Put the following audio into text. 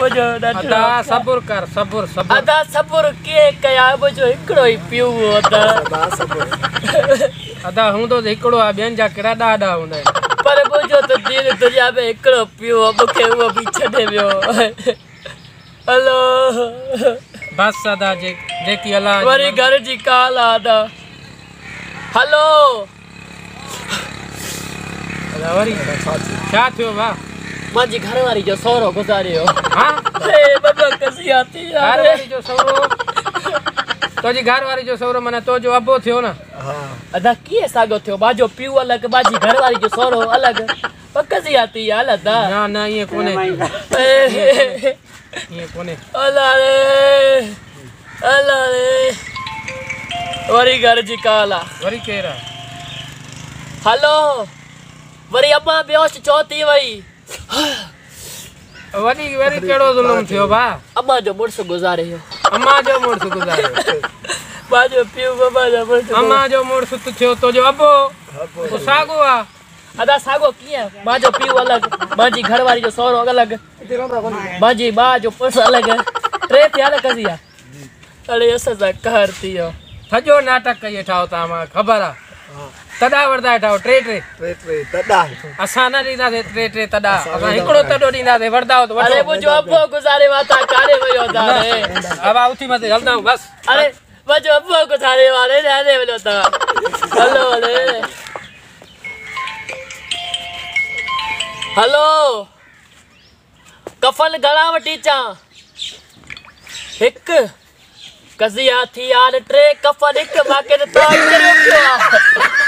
मुझो अदा सब्र कर सब्र सब्र अदा सब्र के कया मुझो एकड़ो ही पियो अदा अदा हूं तो एकड़ो आ बेन जा केड़ा डाडा हुंदा पर मुझो तो दिन दुनिया में एकड़ो पियो मुखे वो भी छडे वियो हेलो बस अदा जेकी अल्लाह वरी घर जी काल अदा हेलो अदा वरी छा थियो बा मांजी घरवारी जो सोरो गुजारियो हां ए बाबा कसी आती यार घरवारी जो सौरो तोजी घरवारी जो सौरो माने तो जो अबो थियो ना हां अदा किए सागो थियो बाजो पियो अलग बाजी घरवारी जो सोरो अलग कसी आती यार अदा ना ना ये कोने ये कोने अल्लाह रे वरी घर जी काला वरी केरा हेलो वरी अम्मा बेहोश चौथी वई वरी वरी केड़ो जुल्म थियो बा अम्मा जो मुर्स गुजारियो अम्मा जो मुर्स गुजारियो बाजो पियो बाबा जो मुर्स अम्मा जो मुर्स तु थियो तो जो अबो तो सागो आ अदा सागो किए बाजो पियो अलग बाजी घरवारी जो सोरो अलग बाजी बा जो पुरुष अलग ट्रे थे अलग कसिया अरे ऐसा कहर थियो थजो नाटक कई ठाओ ता मा खबर आ तडा वरदा ठाओ ट्रे तडा असा ना दीदा थे ट्रे तडा असा एकड़ो तडो दीदा थे वरदा तो अरे मुझो अब्बो गुजारे वाता कारे वयो ता रे अब आउथी मत हलदा बस अरे मुझो अब्बो गुजारे वाले रहने वालो ता हेलो रे हेलो कफन गला वटी चा एक कजिया थी यार ट्रे कफन एक बाके तो चलो क्यों